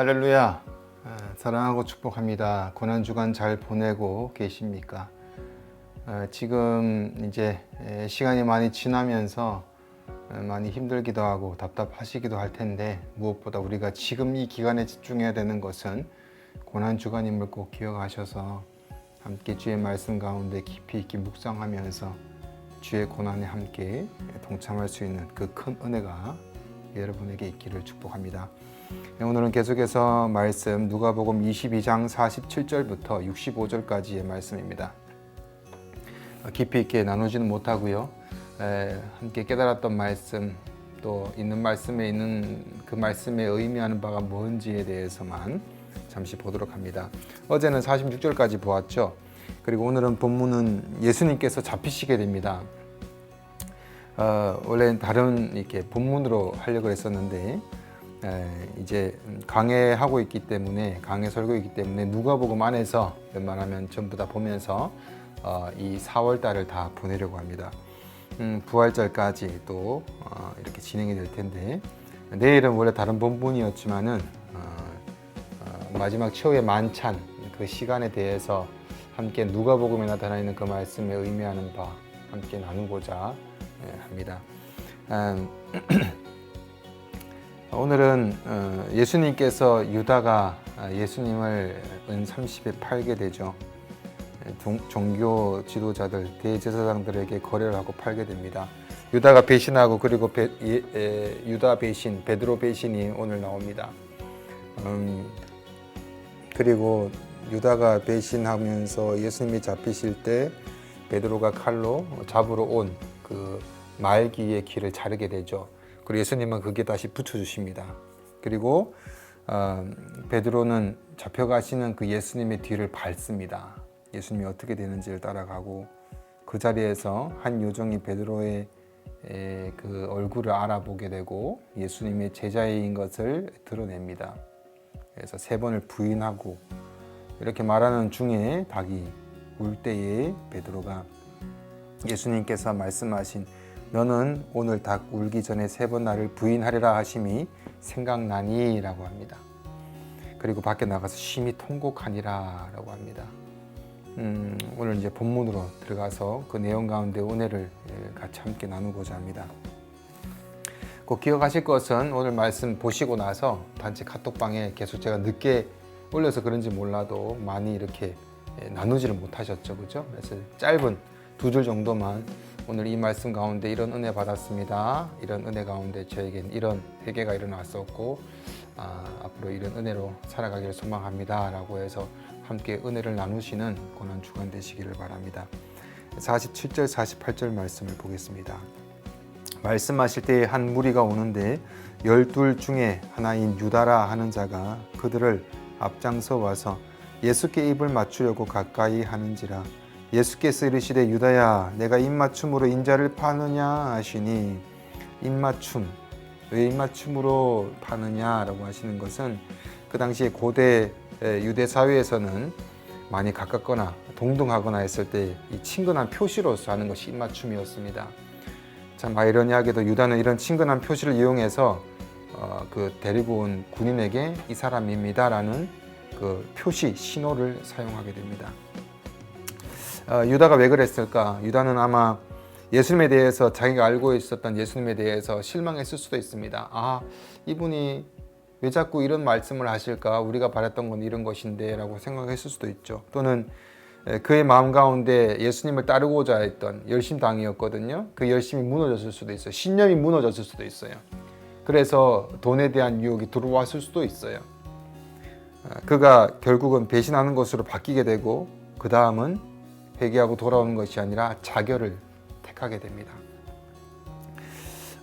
할렐루야. 사랑하고 축복합니다. 고난주간 잘 보내고 계십니까? 지금 이제 시간이 많이 지나면서 많이 힘들기도 하고 답답하시기도 할 텐데, 무엇보다 우리가 지금 이 기간에 집중해야 되는 것은 고난주간임을 꼭 기억하셔서 함께 주의 말씀 가운데 깊이 있게 묵상하면서 주의 고난에 함께 동참할 수 있는 그 큰 은혜가 여러분에게 있기를 축복합니다. 오늘은 계속해서 말씀 누가복음 22장 47절부터 65절까지의 말씀입니다. 깊이 있게 나누지는 못하고요. 함께 깨달았던 말씀, 또 있는 말씀에 있는 그 말씀에 의미하는 바가 뭔지에 대해서만 잠시 보도록 합니다. 어제는 46절까지 보았죠. 그리고 오늘은 본문은 예수님께서 잡히시게 됩니다. 원래는 다른 이렇게 본문으로 하려고 했었는데 이제 강해하고 있기 때문에, 강해 설교이기 때문에 누가복음 안에서 웬만하면 전부 다 보면서 이 4월 달을 다 보내려고 합니다. 부활절까지 또 이렇게 진행이 될 텐데, 내일은 원래 다른 본문이었지만은 마지막 최후의 만찬 그 시간에 대해서 함께 누가복음에 나타나 있는 그 말씀에 의미하는 바 함께 나누고자 합니다. 오늘은 예수님께서 유다가 예수님을 은 30에 팔게 되죠. 종교 지도자들, 대제사장들에게 거래를 하고 팔게 됩니다. 유다가 배신하고, 그리고 유다 배신, 베드로 배신이 오늘 나옵니다. 그리고 유다가 배신하면서 예수님이 잡히실 때 베드로가 칼로 잡으러 온 그 말기의 길을 자르게 되죠. 그리고 예수님은 그게 다시 붙여주십니다. 그리고 베드로는 잡혀가시는 그 예수님의 뒤를 밟습니다. 예수님이 어떻게 되는지를 따라가고, 그 자리에서 한 요정이 베드로의 그 얼굴을 알아보게 되고 예수님의 제자인 것을 드러냅니다. 그래서 3번을 부인하고 이렇게 말하는 중에 닭이 울 때에 베드로가 예수님께서 말씀하신 너는 오늘 닭 울기 전에 3번 나를 부인하리라 하심이 생각나니 라고 합니다. 그리고 밖에 나가서 심히 통곡하니라 라고 합니다. 오늘 이제 본문으로 들어가서 그 내용 가운데 은혜를 같이 함께 나누고자 합니다. 꼭 기억하실 것은, 오늘 말씀 보시고 나서 단체 카톡방에 계속 제가 늦게 올려서 그런지 몰라도 많이 이렇게 나누지를 못하셨죠, 그죠? 그래서 짧은 2줄 정도만, 오늘 이 말씀 가운데 이런 은혜 받았습니다, 이런 은혜 가운데 저에겐 이런 회개가 일어났었고 앞으로 이런 은혜로 살아가기를 소망합니다 라고 해서 함께 은혜를 나누시는 고난주간 되시기를 바랍니다. 47절 48절 말씀을 보겠습니다. 말씀하실 때에 한 무리가 오는데 12 중에 하나인 유다라 하는 자가 그들을 앞장서 와서 예수께 입을 맞추려고 가까이 하는지라. 예수께서 이르시되 유다야 내가 입맞춤으로 인자를 파느냐 하시니, 입맞춤, 왜 입맞춤으로 파느냐라고 하시는 것은, 그 당시에 고대 유대 사회에서는 많이 가깝거나 동등하거나 했을 때 이 친근한 표시로서 하는 것이 입맞춤이었습니다. 참 아이러니하게도 유다는 이런 친근한 표시를 이용해서 그 데리고 온 군인에게 이 사람입니다라는 그 표시 신호를 사용하게 됩니다. 유다가 왜 그랬을까? 유다는 아마 예수님에 대해서, 자기가 알고 있었던 예수님에 대해서 실망했을 수도 있습니다. 이분이 왜 자꾸 이런 말씀을 하실까? 우리가 바랬던 건 이런 것인데 라고 생각했을 수도 있죠. 또는 그의 마음 가운데 예수님을 따르고자 했던 열심당이었거든요. 그 열심이 무너졌을 수도 있어요. 신념이 무너졌을 수도 있어요. 그래서 돈에 대한 유혹이 들어왔을 수도 있어요. 그가 결국은 배신하는 것으로 바뀌게 되고, 그 다음은 회개하고 돌아오는 것이 아니라 자결을 택하게 됩니다.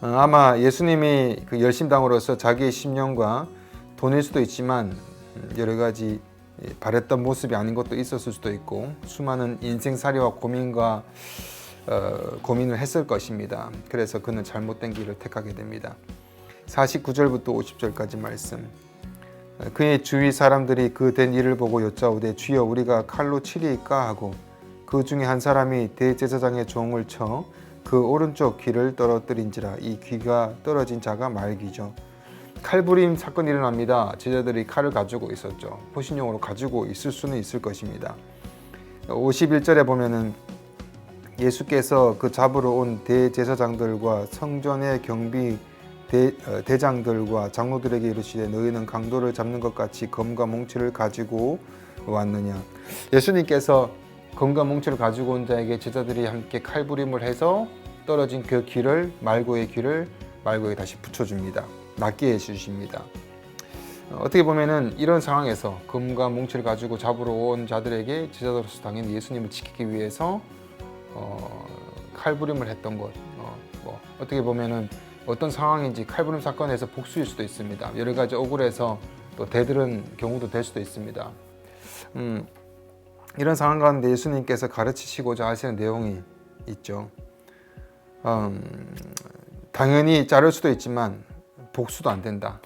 아마 예수님이 그 열심당으로서 자기의 심령과 돈일 수도 있지만 여러 가지 바랬던 모습이 아닌 것도 있었을 수도 있고, 수많은 인생살이와 고민을 했을 것입니다. 그래서 그는 잘못된 길을 택하게 됩니다. 49절부터 50절까지 말씀. 그의 주위 사람들이 그 된 일을 보고 여짜오되 주여 우리가 칼로 치리이까 하고, 그 중에 한 사람이 대제사장의 종을 쳐 그 오른쪽 귀를 떨어뜨린지라. 이 귀가 떨어진 자가 말귀죠. 칼부림 사건이 일어납니다. 제자들이 칼을 가지고 있었죠. 호신용으로 가지고 있을 수는 있을 것입니다. 51절에 보면은 예수께서 그 잡으러 온 대제사장들과 성전의 경비 대장들과 장로들에게 이르시되 너희는 강도를 잡는 것 같이 검과 몽치를 가지고 왔느냐. 예수님께서 검과 몽치를 가지고 온 자에게 제자들이 함께 칼부림을 해서 떨어진 그 귀를 말고의 귀를 말고에 다시 붙여줍니다. 낫게 해주십니다. 어떻게 보면은 이런 상황에서 검과 몽치를 가지고 잡으러 온 자들에게 제자들로서 당연히 예수님을 지키기 위해서 칼부림을 했던 것, 어떻게 보면은 어떤 상황인지 칼부림 사건에서 복수일 수도 있습니다. 여러 가지 억울해서 또 대들은 경우도 될 수도 있습니다. 이런 상황 가운데 예수님께서 가르치시고자 하시는 내용이 있죠. 당연히 자를 수도 있지만 복수도 안 된다.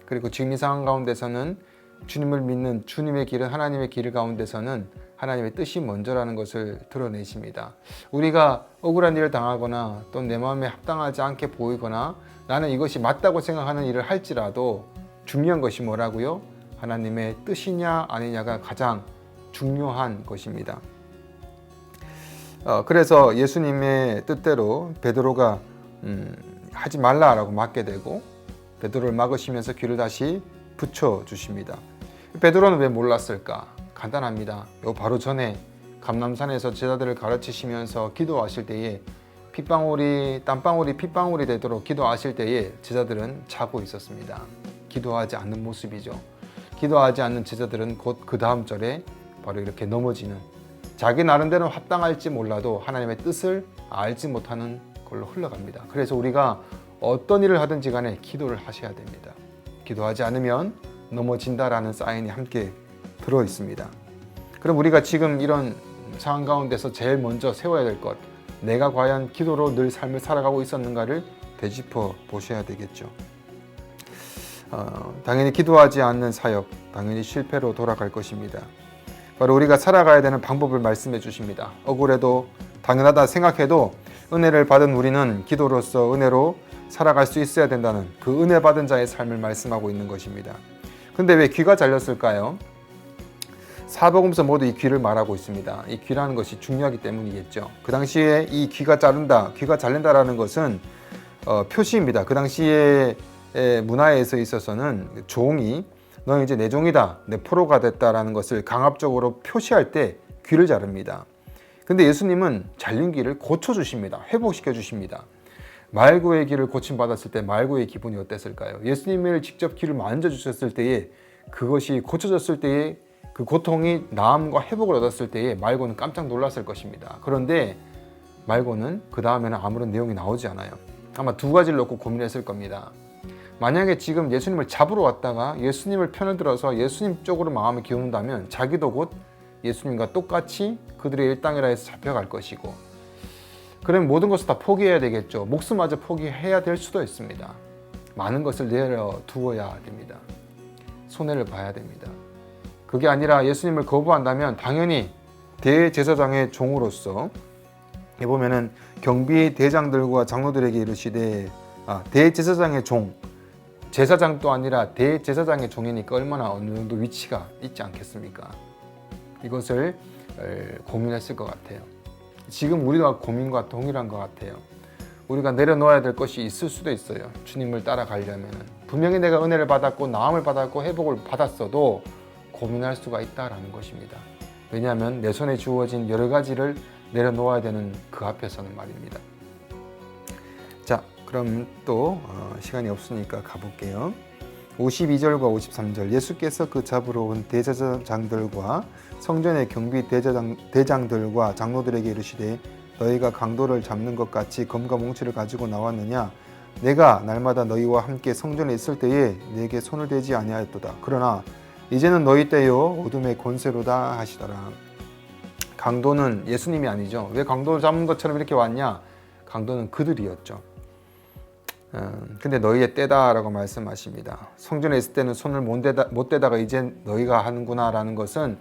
그리고 지금 이 상황 가운데서는 주님을 믿는 주님의 길은 하나님의 길 가운데서는 하나님의 뜻이 먼저라는 것을 드러내십니다. 우리가 억울한 일을 당하거나 또 내 마음에 합당하지 않게 보이거나 나는 이것이 맞다고 생각하는 일을 할지라도 중요한 것이 뭐라고요? 하나님의 뜻이냐 아니냐가 가장 중요한 것입니다. 그래서 예수님의 뜻대로 베드로가 하지 말라라고 막게 되고 베드로를 막으시면서 귀를 다시 붙여주십니다. 베드로는 왜 몰랐을까? 간단합니다. 요 바로 전에 감람산에서 제자들을 가르치시면서 기도하실 때에 땀방울이 핏방울이 되도록 기도하실 때에 제자들은 자고 있었습니다. 기도하지 않는 모습이죠. 기도하지 않는 제자들은 곧 그 다음 절에 바로 이렇게 넘어지는, 자기 나름대로 합당할지 몰라도 하나님의 뜻을 알지 못하는 걸로 흘러갑니다. 그래서 우리가 어떤 일을 하든지 간에 기도를 하셔야 됩니다. 기도하지 않으면 넘어진다라는 사인이 함께 들어 있습니다. 그럼 우리가 지금 이런 상황 가운데서 제일 먼저 세워야 될 것, 내가 과연 기도로 늘 삶을 살아가고 있었는가를 되짚어 보셔야 되겠죠. 당연히 기도하지 않는 사역, 당연히 실패로 돌아갈 것입니다. 바로 우리가 살아가야 되는 방법을 말씀해 주십니다. 억울해도 당연하다 생각해도 은혜를 받은 우리는 기도로서 은혜로 살아갈 수 있어야 된다는 그 은혜 받은 자의 삶을 말씀하고 있는 것입니다. 근데 왜 귀가 잘렸을까요? 사복음서 모두 이 귀를 말하고 있습니다. 이 귀라는 것이 중요하기 때문이겠죠. 그 당시에 이 귀가 자른다, 귀가 잘린다라는 것은 표시입니다. 그 당시에 문화에 있어서는 종이 너는 이제 내 종이다, 내 포로가 됐다라는 것을 강압적으로 표시할 때 귀를 자릅니다. 근데 예수님은 잘린 귀를 고쳐주십니다. 회복시켜 주십니다. 말고의 귀를 고침받았을 때 말고의 기분이 어땠을까요? 예수님을 직접 귀를 만져주셨을 때에 그것이 고쳐졌을 때에 그 고통이 나음과 회복을 얻었을 때에 말고는 깜짝 놀랐을 것입니다. 그런데 말고는 그 다음에는 아무런 내용이 나오지 않아요. 아마 두 가지를 놓고 고민했을 겁니다. 만약에 지금 예수님을 잡으러 왔다가 예수님을 편을 들어서 예수님 쪽으로 마음을 기운다면 자기도 곧 예수님과 똑같이 그들의 일당이라 해서 잡혀갈 것이고, 그럼 모든 것을 다 포기해야 되겠죠. 목숨마저 포기해야 될 수도 있습니다. 많은 것을 내려두어야 됩니다. 손해를 봐야 됩니다. 그게 아니라 예수님을 거부한다면 당연히 대제사장의 종으로서 보면은 경비 대장들과 장로들에게 이르시되, 대제사장의 종, 제사장도 아니라 대제사장의 종이니까 얼마나 어느 정도 위치가 있지 않겠습니까? 이것을 고민했을 것 같아요. 지금 우리가 고민과 동일한 것 같아요. 우리가 내려놓아야 될 것이 있을 수도 있어요. 주님을 따라가려면 분명히 내가 은혜를 받았고 나음을 받았고 회복을 받았어도 고민할 수가 있다라는 것입니다. 왜냐하면 내 손에 주어진 여러 가지를 내려놓아야 되는 그 앞에서는 말입니다. 자, 그럼 또 시간이 없으니까 가볼게요. 52절과 53절, 예수께서 그 잡으러 온 대제사장들과 성전의 경비 대장들과 장로들에게 이르시되 너희가 강도를 잡는 것 같이 검과 몽치를 가지고 나왔느냐? 내가 날마다 너희와 함께 성전에 있을 때에 내게 손을 대지 아니하였도다. 그러나 이제는 너희 때요 어둠의 권세로다 하시더라. 강도는 예수님이 아니죠. 왜 강도를 잡는 것처럼 이렇게 왔냐? 강도는 그들이었죠. 근데 너희의 때다라고 말씀하십니다. 성전에 있을 때는 손을 못 대다가 이제 너희가 하는구나 라는 것은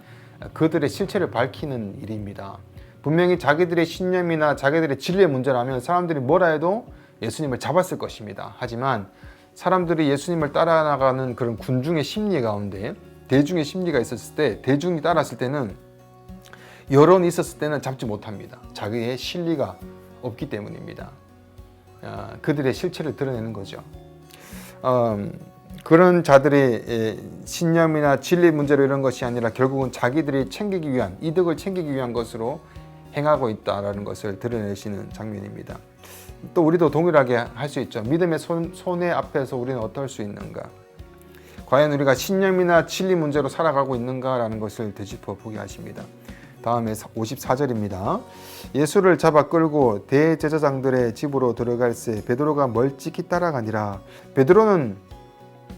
그들의 실체를 밝히는 일입니다. 분명히 자기들의 신념이나 자기들의 진리의 문제라면 사람들이 뭐라 해도 예수님을 잡았을 것입니다. 하지만 사람들이 예수님을 따라나가는 그런 군중의 심리 가운데 대중의 심리가 있었을 때, 대중이 따랐을 때는, 여론이 있었을 때는 잡지 못합니다. 자기의 실리가 없기 때문입니다. 그들의 실체를 드러내는 거죠. 그런 자들의 신념이나 진리 문제로 이런 것이 아니라 결국은 자기들이 챙기기 위한, 이득을 챙기기 위한 것으로 행하고 있다라는 것을 드러내시는 장면입니다. 또 우리도 동일하게 할 수 있죠. 믿음의 손해 앞에서 우리는 어떨 수 있는가? 과연 우리가 신념이나 진리 문제로 살아가고 있는가라는 것을 되짚어 보게 하십니다. 다음에 54절입니다. 예수를 잡아 끌고 대제사장들의 집으로 들어갈새 베드로가 멀찍이 따라가니라. 베드로는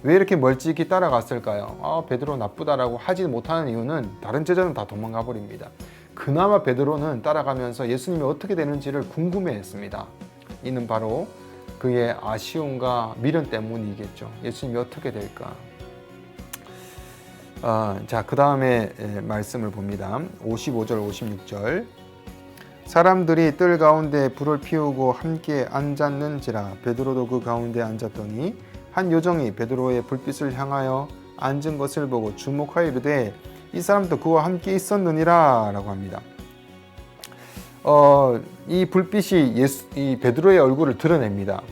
왜 이렇게 멀찍이 따라갔을까요? 베드로 나쁘다라고 하지 못하는 이유는 다른 제자는 다 도망가 버립니다. 그나마 베드로는 따라가면서 예수님이 어떻게 되는지를 궁금해했습니다. 이는 바로 그의 아쉬움과 미련 때문이겠죠. 예수님이 어떻게 될까? 자, 그 다음에 말씀을 봅니다. 55절, 56절. 사람들이 뜰 가운데 불을 피우고 함께 앉았는지라. 베드로도 그 가운데 앉았더니 한 요정이 베드로의 불빛을 향하여 앉은 것을 보고 주목하여 이르되 이 사람도 그와 함께 있었느니라 라고 합니다. 이 불빛이 이 베드로의 얼굴을 드러냅니다.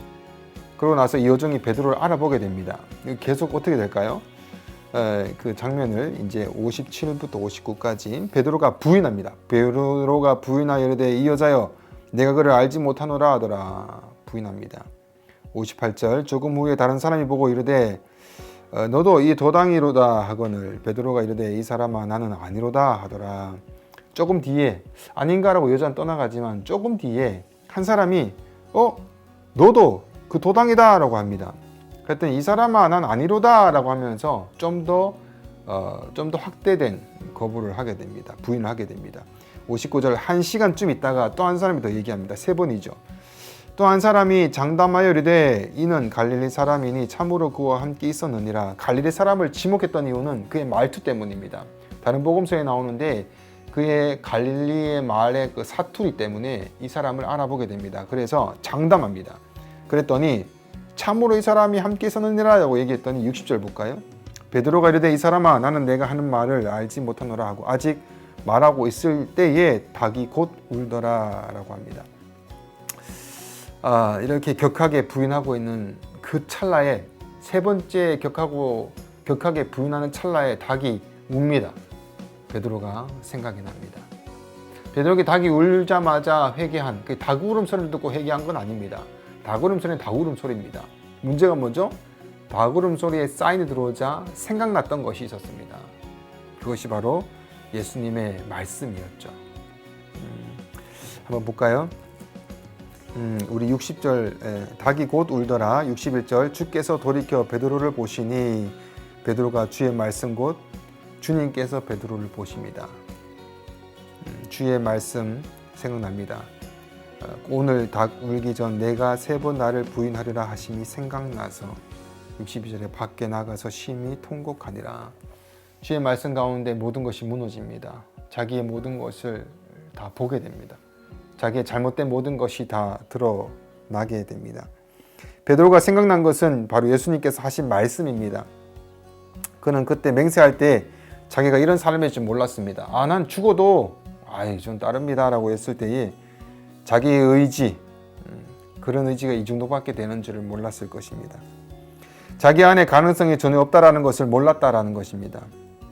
그러고 나서 이 여정이 베드로를 알아보게 됩니다. 계속 어떻게 될까요? 그 장면을 이제 57부터 59까지 베드로가 부인합니다. 베드로가 부인하여 이르되 이 여자여 내가 그를 알지 못하노라 하더라. 부인합니다. 58절 조금 후에 다른 사람이 보고 이르되 너도 이 도당이로다 하거늘 베드로가 이르되 이 사람아 나는 아니로다 하더라. 조금 뒤에 아닌가라고 여자는 떠나가지만 조금 뒤에 한 사람이 너도 그 도당이다 라고 합니다. 그랬더니 이 사람아 난 아니로다 라고 하면서 좀 더 확대된 거부를 하게 됩니다. 부인을 하게 됩니다. 59절 1시간쯤 있다가 또 한 사람이 더 얘기합니다. 3번이죠. 또 한 사람이 장담하여 이르되 이는 갈릴리 사람이니 참으로 그와 함께 있었느니라. 갈릴리 사람을 지목했던 이유는 그의 말투 때문입니다. 다른 복음서에 나오는데 그의 갈릴리의 말의 그 사투리 때문에 이 사람을 알아보게 됩니다. 그래서 장담합니다. 그랬더니 참으로 이 사람이 함께 있었느니라 라고 얘기했더니 60절 볼까요? 베드로가 이르되 이 사람아 나는 내가 하는 말을 알지 못하노라 하고 아직 말하고 있을 때에 닭이 곧 울더라 라고 합니다. 이렇게 격하게 부인하고 있는 그 찰나에 세 번째 격하게 부인하는 찰나에 닭이 웁니다. 베드로가 생각이 납니다. 베드로에게 닭이 울자마자 회개한 그 닭 울음소리를 듣고 회개한 건 아닙니다. 닭 울음소리는 닭 울음소리입니다. 문제가 뭐죠? 닭 울음소리에 사인이 들어오자 생각났던 것이 있었습니다. 그것이 바로 예수님의 말씀이었죠. 한번 볼까요? 우리 60절 닭이 곧 울더라. 61절 주께서 돌이켜 베드로를 보시니 베드로가 주의 말씀 곧 주님께서 베드로를 보십니다. 주의 말씀 생각납니다. 오늘 닭 울기 전 내가 3번 나를 부인하리라 하심이 생각나서 62절에 밖에 나가서 심히 통곡하니라. 주의 말씀 가운데 모든 것이 무너집니다. 자기의 모든 것을 다 보게 됩니다. 자기의 잘못된 모든 것이 다 드러나게 됩니다. 베드로가 생각난 것은 바로 예수님께서 하신 말씀입니다. 그는 그때 맹세할 때 자기가 이런 삶일 줄 몰랐습니다. 난 죽어도 좀 따릅니다 라고 했을 때에 자기의 의지, 그런 의지가 이 정도밖에 되는 줄을 몰랐을 것입니다. 자기 안에 가능성이 전혀 없다라는 것을 몰랐다라는 것입니다.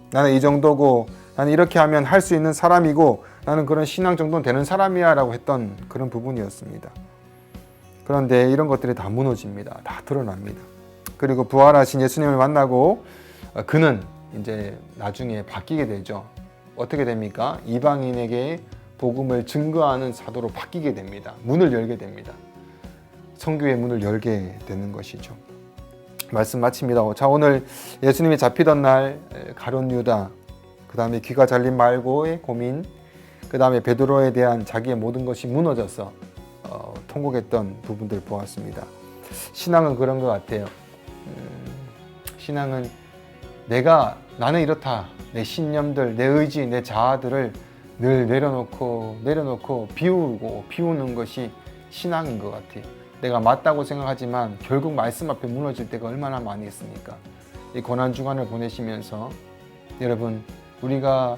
나는 이 정도고 나는 이렇게 하면 할 수 있는 사람이고 나는 그런 신앙 정도는 되는 사람이야 라고 했던 그런 부분이었습니다. 그런데 이런 것들이 다 무너집니다. 다 드러납니다. 그리고 부활하신 예수님을 만나고 그는 이제 나중에 바뀌게 되죠. 어떻게 됩니까? 이방인에게 복음을 증거하는 사도로 바뀌게 됩니다. 문을 열게 됩니다. 선교의 문을 열게 되는 것이죠. 말씀 마칩니다. 자, 오늘 예수님이 잡히던 날 가룟 유다, 그 다음에 귀가 잘린 말고의 고민, 그 다음에 베드로에 대한 자기의 모든 것이 무너져서 통곡했던 부분들 보았습니다. 신앙은 그런 것 같아요. 신앙은 나는 이렇다. 내 신념들, 내 의지, 내 자아들을 늘 내려놓고 비우는 것이 신앙인 것 같아요. 내가 맞다고 생각하지만 결국 말씀 앞에 무너질 때가 얼마나 많이 있습니까? 이 고난 주간을 보내시면서 여러분, 우리가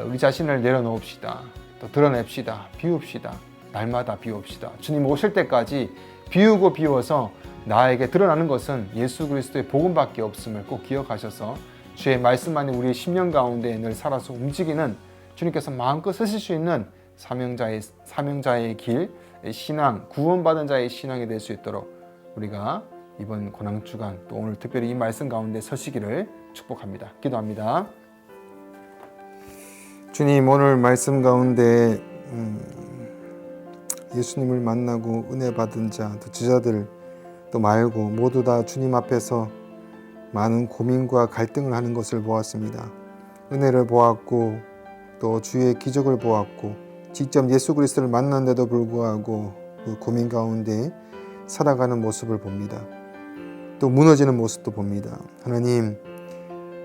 우리 자신을 내려놓읍시다. 또 드러냅시다. 비웁시다. 날마다 비웁시다. 주님 오실 때까지 비우고 비워서 나에게 드러나는 것은 예수 그리스도의 복음밖에 없음을 꼭 기억하셔서 주의 말씀 안에 우리 심령 가운데 늘 살아서 움직이는 주님께서 마음껏 쓰실 수 있는 사명자의 길, 신앙, 구원받은 자의 신앙이 될 수 있도록 우리가 이번 고난 주간 또 오늘 특별히 이 말씀 가운데 서시기를 축복합니다. 기도합니다. 주님, 오늘 말씀 가운데 예수님을 만나고 은혜 받은 자, 또 제자들 또 말고 모두 다 주님 앞에서 많은 고민과 갈등을 하는 것을 보았습니다. 은혜를 보았고 또 주의 기적을 보았고 직접 예수 그리스도를 만났는데도 불구하고 그 고민 가운데 살아가는 모습을 봅니다. 또 무너지는 모습도 봅니다. 하나님,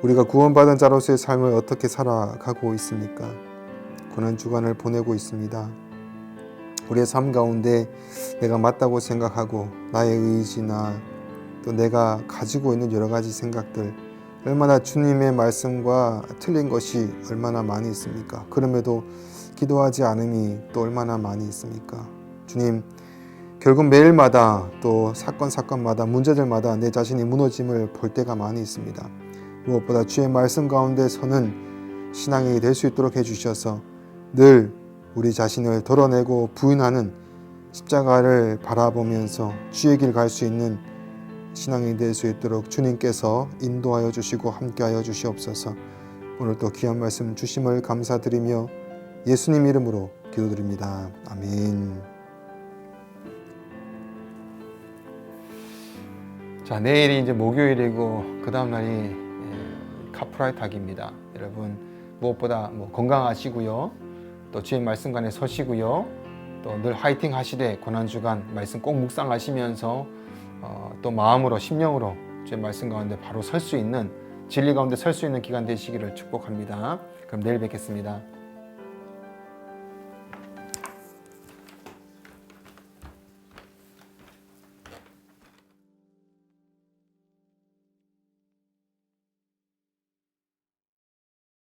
우리가 구원받은 자로서의 삶을 어떻게 살아가고 있습니까? 고난 주간을 보내고 있습니다. 우리의 삶 가운데 내가 맞다고 생각하고 나의 의지나 또 내가 가지고 있는 여러 가지 생각들, 얼마나 주님의 말씀과 틀린 것이 얼마나 많이 있습니까? 그럼에도 기도하지 않음이 또 얼마나 많이 있습니까? 주님, 결국 매일마다 또 사건마다 문제들마다 내 자신이 무너짐을 볼 때가 많이 있습니다. 무엇보다 주의 말씀 가운데 서는 신앙이 될 수 있도록 해주셔서 늘 우리 자신을 덜어내고 부인하는 십자가를 바라보면서 주의 길 갈 수 있는 신앙이 될 수 있도록 주님께서 인도하여 주시고 함께하여 주시옵소서. 오늘 또 귀한 말씀 주심을 감사드리며 예수님 이름으로 기도드립니다. 아멘. 자, 내일이 이제 목요일이고 그 다음 날이 카프라이탁입니다. 여러분, 무엇보다 건강하시고요. 또 주의 말씀 간에 서시고요. 또 늘 화이팅 하시되 고난 주간 말씀 꼭 묵상하시면서 또 마음으로 심령으로 주의 말씀 가운데 바로 설 수 있는, 진리 가운데 설 수 있는 기간 되시기를 축복합니다. 그럼 내일 뵙겠습니다.